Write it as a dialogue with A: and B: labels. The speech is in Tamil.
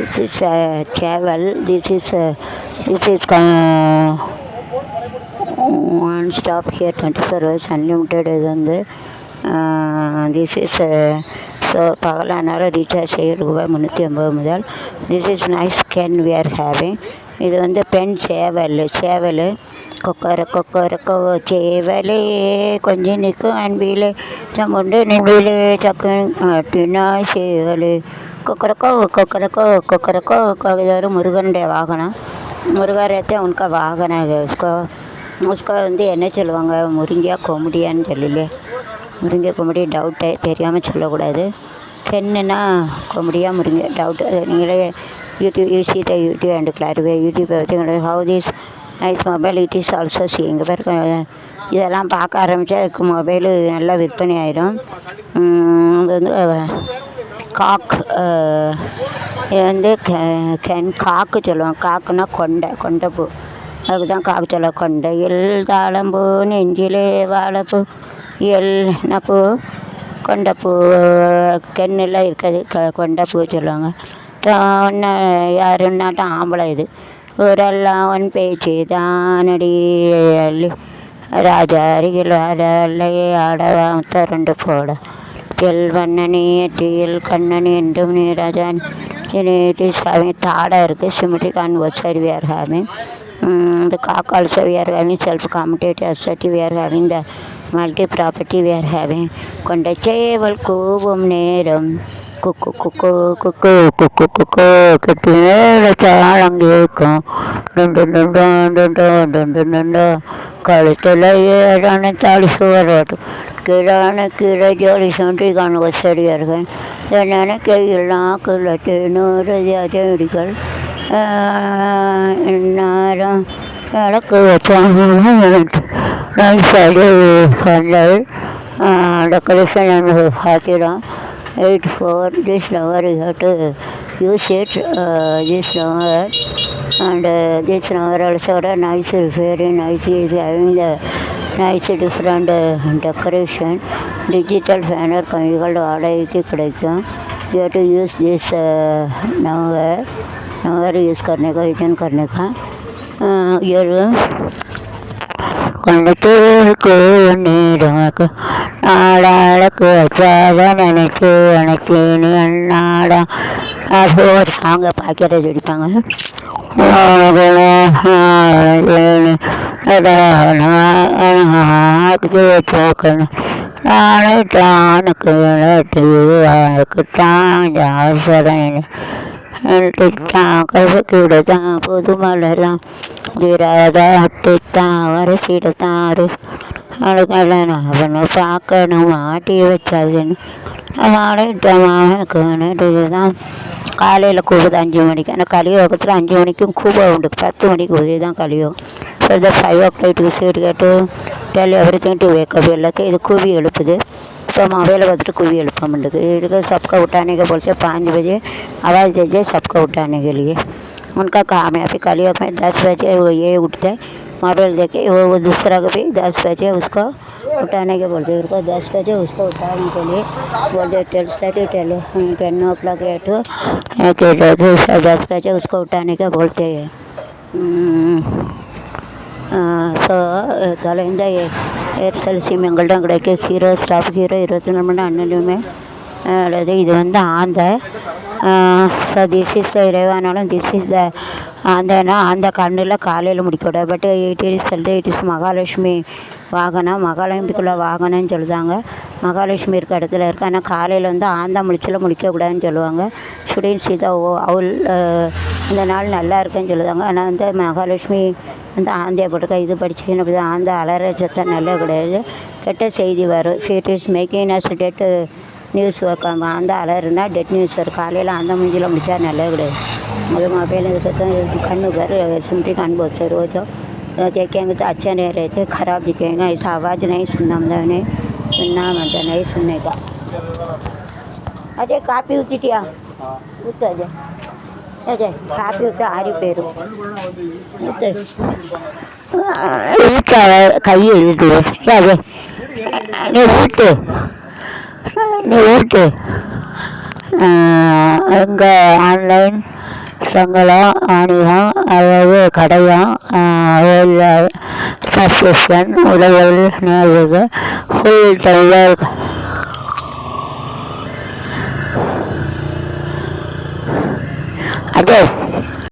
A: This is travel. This is one stop here 24 hours unlimited இது வந்து திஸ் இஸ் ஸோ பகலானாலும் ரீசார்ஜ் செய்ய ரூபாய் 350 முதல். This is nice can we are having. இது வந்து பெண் சேவல் கொக்கரக்கோ சேவலே கொஞ்சம் நிற்கும் அன்பிலே சமுண்டு நின்பிலே சக்குனா சேவல் கொக்கரக்கோ இது ஒரு முருகனுடைய வாகனம். முருகரத்தை உனக்கு வாகனம் उसको வந்து என்ன சொல்லுவாங்க, முருங்கியா கொமுடியான்னு சொல்லலையே. முருங்கை கொமுடி டவுட்டை தெரியாமல் சொல்லக்கூடாது. பெண்ணுன்னா கொமுடியா முருங்கை டவுட்டு. நீங்களே யூடியூப் அண்ட் கிளாரிஃபை யூடியூப்பை வச்சு how this nice mobile it is also see. இங்கே பேருக்கு இதெல்லாம் பார்க்க ஆரம்பித்தா அதுக்கு மொபைலு நல்லா விற்பனை ஆயிடும். அது வந்து இது வந்து காக்கு சொல்லுவோம். காக்குன்னா கொண்டைப்பூ, அதுக்கு தான் காக்கு சொல்ல. கொண்டையில் தாளம்பூ நெஞ்சிலே வாழைப்பூ நப்பூ கொண்டைப்பூ கெண்ணில் இருக்காது கொண்டைப்பூ சொல்லுவாங்க. ஒன்று யாருன்னாட்டும் ஆம்பளை இது ஊரெல்லாம் ஒன் பேச்சு தானடி ராஜா அருகில் வாழையே ஆடவாமத்த 2 போட வண்ணனி தீயில் கண்ணனி என்றும் நீ ராஜான் சாமி தாடை இருக்குது. Symmetric and website we are having. The cock also we are having self-commutative assertive we are having the multi-property we are having. கொண்ட சேவல் கூவும் நேரம் குக்கு குக்கு குக்கு குக்கு குக்கு கட்டி மேலே தாளம் கேட்கும் கழுத்தில் ஏறான தாலி சுவரோட்டு கீழே ஜோலி சொன்றி காண வசதியாக நினைக்கையெல்லாம் கிழட்டு 100 அடிகள் நேரம் விளக்கு வச்சாங்க. டெக்கரேஷன் அண்ட் ஹாத்திரம் 84. This flower you have to use it. This flower and this flower also nice, very nice. Is having the nice different decoration. Digital banner கைகள் வாடகைக்கு கிடைக்கும். You have to use this number use करने का रिटर्न करने का கொண்டத்தேக்கு நீடமக்கு நாடாளுக்கு வச்சாக நினைச்சு நீ அண்ணாடா அது ஒரு சாங்கை பாக்கெட்டை அடிப்பாங்க. போக்கணும் நானுக்கு தான் ஜாசரன் கசக்கிடத்தான் பொது மலர்தான் தீராதான் வரசிடத்தாரு அதுக்கெல்லாம் அவனை பார்க்கணும் மாட்டி வச்சாதுன்னு இதுதான் காலையில் கூவுது 5 மணிக்கு. ஆனால் கலியோகத்தில் 5 மணிக்கும் கூவ உண்டு. 10 மணிக்கு உதவி தான் கலியோகம். ஸோ இந்த 5 o'clock to sit கேட்டு டெல் எவ்ரிதிங் டு வேக்கப் எல்லாத்தையும் இது கூவி எழுப்புது. तो मोबाइल बदल को भी हेल्प मिलेगी सबका उठाने के बोलते 5 बजे आवाज़ दीजिए सबको उठाने के लिए. उनका काम है. अभी कल में 10 बजे वो ये उठते मोबाइल देखे वो दूसरा को भी 10 बजे उसको उठाने के बोलते. उसको 10 बजे उसको उठाने के लिए बोलते 10 o'clock to 10 बजे उसको उठाने के बोलते हैं. ஸோ தொலைந்த ஏர்செல் சிம் எங்கள்கிட்ட கிடைக்கும். 0 ஸ்டாப் 0 24 மணி நேரம் அண்ணனுமே அல்லது இது வந்து ஆந்தை. ஸோ திஸ் இஸ் இறைவானாலும் திஸ் இஸ் த ஆந்தைனா ஆந்தை கண்ணில் காலையில் முடிக்கூடாது. பட் இட் இஸ் மகாலட்சுமி வாகனம். மகாலட்சுமிக்குள்ள வாகனம்னு சொல்லுதாங்க. மகாலட்சுமி இருக்க இடத்துல இருக்குது. ஆனால் காலையில் வந்து ஆந்தை முடிச்சில் முடிக்கக்கூடாதுன்னு சொல்லுவாங்க. ஸ்டூடெண்ட் சீதா அவள் இந்த நாள் நல்லா இருக்குன்னு சொல்லுவாங்க. ஆனால் வந்து மகாலட்சுமி அந்த ஆந்தையை போட்டுக்க இது படிச்சுக்கணும். அப்படி தான் ஆந்தை அலற சத்தம் நல்லா கிடையாது. கெட்ட செய்தி வரும். It is making as dead news work. ஆந்தை அலறுனா டெட் நியூஸ் வரும். காலையில் ஆந்தை முடிஞ்சில் முடித்தா நல்லா கிடையாது. அது मोबाइल कन्नू पर सिमटी कान बहुत से रोज देखेंगे तो अच्छा नहीं रहते, ख़राब दिखेगा. ऐसा आवाज़ नहीं सुनना मतलब नहीं सुनने का. अजय काफ़ी उचिटिया अजय अजय काफ़ी उत आरी पेरू कई अजय நீ ஊட்டு அங்கே ஆன்லைன் சங்கடம் ஆணியம் அதாவது கடையம் ஃபஸ்ட் செஷன் உடல் நேர்வு ஃபுல் டெய்லர்